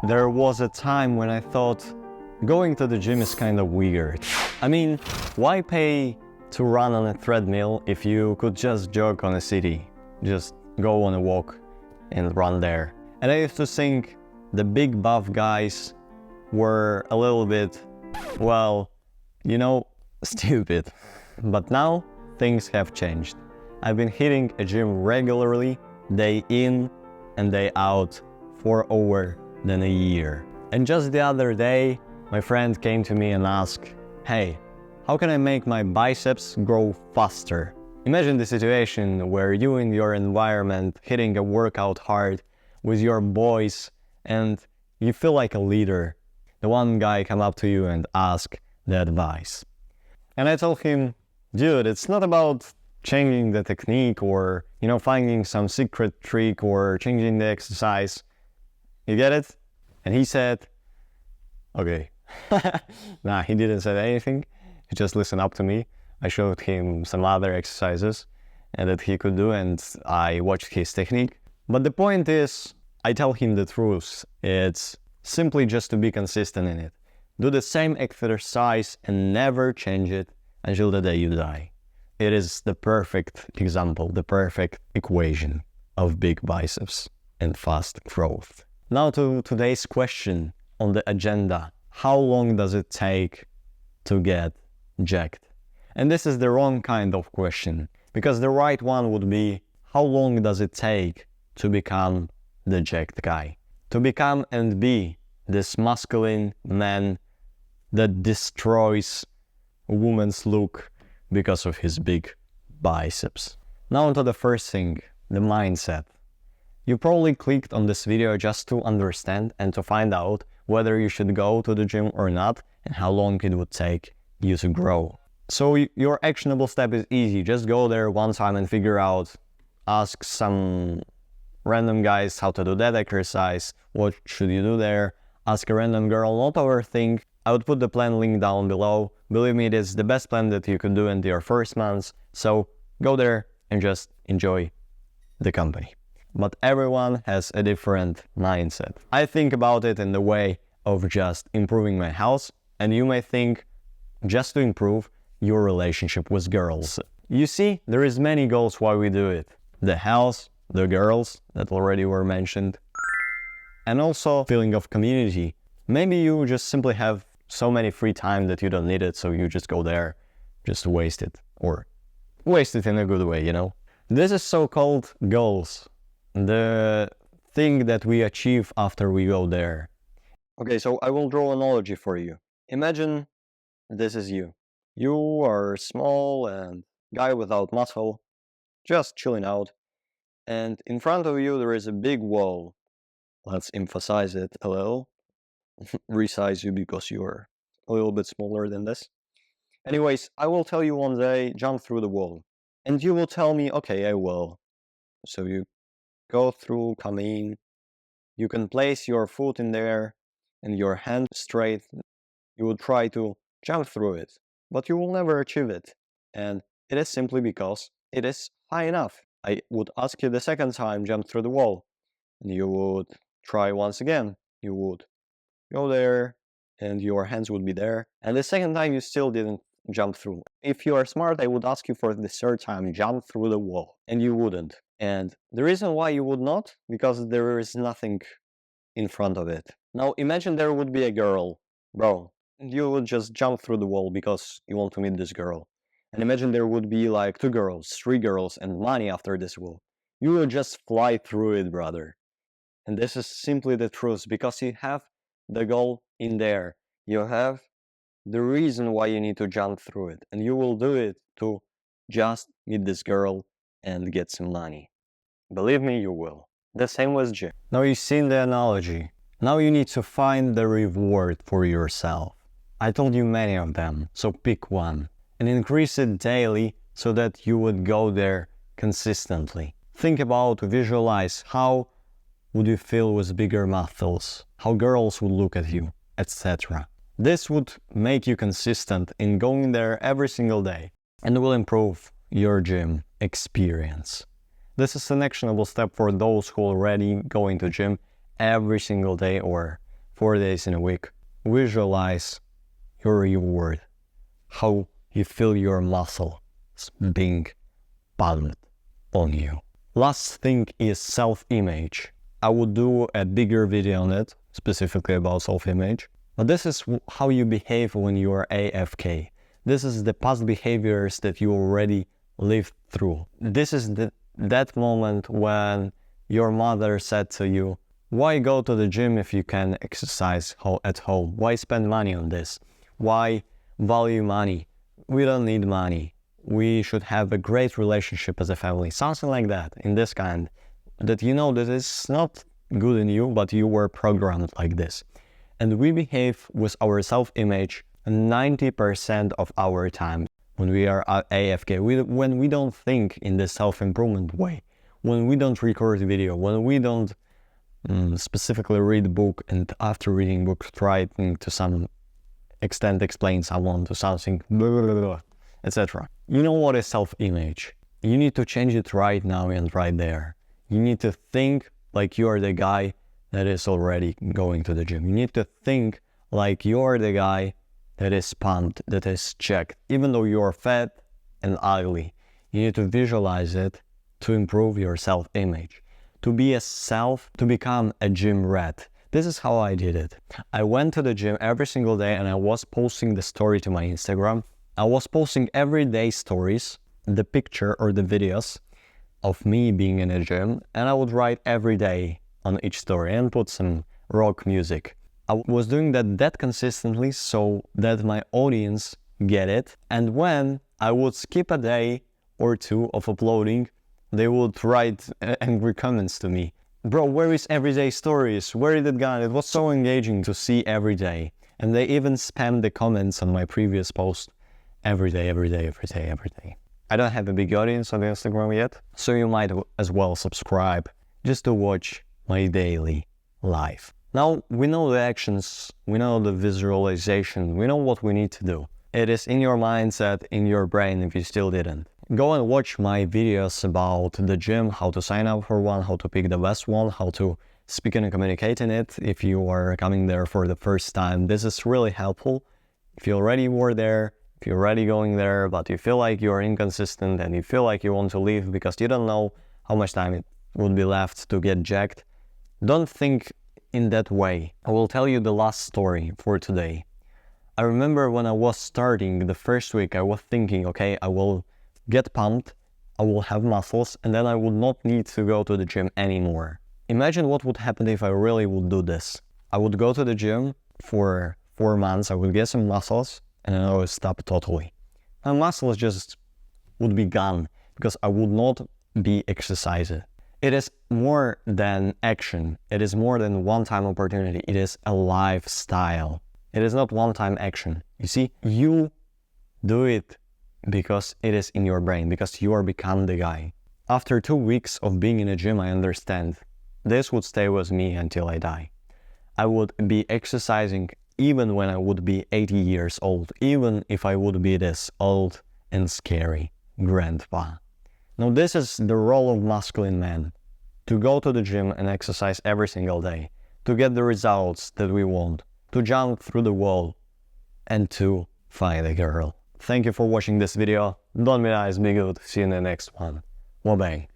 There was a time when I thought going to the gym is kind of weird. I mean, why pay to run on a treadmill if you could just jog on a city? Just go on a walk and run there. And I used to think the big buff guys were a little bit, well, stupid. But now things have changed. I've been hitting a gym regularly, day in and day out, for over than a year. And just the other day, my friend came to me and asked, "Hey, how can I make my biceps grow faster?" Imagine the situation where you in your environment hitting a workout hard with your boys and you feel like a leader. The one guy come up to you and ask the advice. And I told him, dude, it's not about changing the technique or, finding some secret trick or changing the exercise. You get it? And he said, okay. Nah, he didn't say anything. He just listened up to me. I showed him some other exercises and that he could do, and I watched his technique. But the point is, I tell him the truth. It's simply just to be consistent in it. Do the same exercise and never change it until the day you die. It is the perfect example, the perfect equation of big biceps and fast growth. Now to today's question on the agenda. How long does it take to get jacked? And this is the wrong kind of question, because the right one would be, how long does it take to become the jacked guy? To become and be this masculine man that destroys a woman's look because of his big biceps. Now onto the first thing, the mindset. You probably clicked on this video just to understand and to find out whether you should go to the gym or not and how long it would take you to grow. So your actionable step is easy. Just go there one time and figure out, ask some random guys how to do that exercise, what should you do there, ask a random girl, not overthink. I would put the plan link down below. Believe me, it is the best plan that you can do in your first months. So go there and just enjoy the company. But everyone has a different mindset. I think about it in the way of just improving my house, and you may think just to improve your relationship with girls. You see, there is many goals why we do it. The house, the girls that already were mentioned, and also feeling of community. Maybe you just simply have so many free time that you don't need it, so you just go there just to waste it, or waste it in a good way, This is so-called goals. The thing that we achieve after we go there. Okay, so I will draw an analogy for you. Imagine this is you. You are small and guy without muscle, just chilling out. And in front of you there is a big wall. Let's emphasize it a little. Resize you because you're a little bit smaller than this. Anyways, I will tell you one day, jump through the wall. And you will tell me, okay, I will. So you go through, come in, you can place your foot in there and your hand straight. You will try to jump through it, but you will never achieve it. And it is simply because it is high enough. I would ask you the second time, jump through the wall. And you would try once again. You would go there and your hands would be there. And the second time you still didn't jump through. If you are smart, I would ask you for the third time, jump through the wall. And you wouldn't. And the reason why you would not, because there is nothing in front of it. Now imagine there would be a girl, bro, and you would just jump through the wall because you want to meet this girl. And imagine there would be like 2 girls, 3 girls, and money after this wall. You would just fly through it, brother. And this is simply the truth, because you have the goal in there. You have the reason why you need to jump through it, and you will do it to just meet this girl and get some money. Believe me, you will. The same with gym. Now you've seen the analogy. Now you need to find the reward for yourself. I told you many of them, so pick one and increase it daily so that you would go there consistently. Think about, visualize how would you feel with bigger muscles, how girls would look at you, etc. This would make you consistent in going there every single day and will improve your gym experience. This is an actionable step for those who already going to gym every single day or 4 days in a week. Visualize your reward, how you feel your muscle being pumped on you. Last thing is self-image. I would do a bigger video on it, specifically about self-image. But this is how you behave when you are AFK. This is the past behaviors that you already lived through. This is that moment when your mother said to you, why go to the gym if you can exercise at home? Why spend money on this? Why value money? We don't need money. We should have a great relationship as a family. Something like that, in this kind. That you know that it's not good in you, but you were programmed like this. And we behave with our self-image 90% of our time when we are at AFK. When we don't think in the self-improvement way. When we don't record video. When we don't specifically read the book, and after reading book trying to some extent explain someone to something, etc. You know what is self-image? You need to change it right now and right there. You need to think like you are the guy that is already going to the gym. You need to think like you're the guy that is pumped, that is checked. Even though you're fat and ugly, you need to visualize it to improve your self-image. To become a gym rat. This is how I did it. I went to the gym every single day and I was posting the story to my Instagram. I was posting everyday stories, the picture or the videos of me being in a gym, and I would write every day on each story and put some rock music. I was doing that consistently so that my audience get it, and when I would skip a day or two of uploading, they would write angry comments to me. Bro, where is everyday stories? Where did it go? It was so engaging to see every day. And they even spammed the comments on my previous post every day. I don't have a big audience on Instagram yet, so you might as well subscribe just to watch my daily life. Now, we know the actions, we know the visualization, we know what we need to do. It is in your mindset, in your brain if you still didn't. Go and watch my videos about the gym, how to sign up for one, how to pick the best one, how to speak and communicate in it if you are coming there for the first time. This is really helpful. If you already were there, if you're already going there, but you feel like you're inconsistent and you feel like you want to leave because you don't know how much time it would be left to get jacked, don't think in that way. I will tell you the last story for today. I remember when I was starting the first week, I was thinking, okay, I will get pumped, I will have muscles, and then I would not need to go to the gym anymore. Imagine what would happen if I really would do this. I would go to the gym for 4 months, I would get some muscles, and then I would stop totally. My muscles just would be gone because I would not be exercising. It is more than action. It is more than one-time opportunity. It is a lifestyle. It is not one-time action. You see, you do it because it is in your brain, because you are become the guy. After 2 weeks of being in a gym, I understand this would stay with me until I die. I would be exercising even when I would be 80 years old, even if I would be this old and scary grandpa. Now this is the role of masculine man, to go to the gym and exercise every single day, to get the results that we want, to jump through the wall, and to find a girl. Thank you for watching this video. Don't be nice, be good. See you in the next one. Wabang.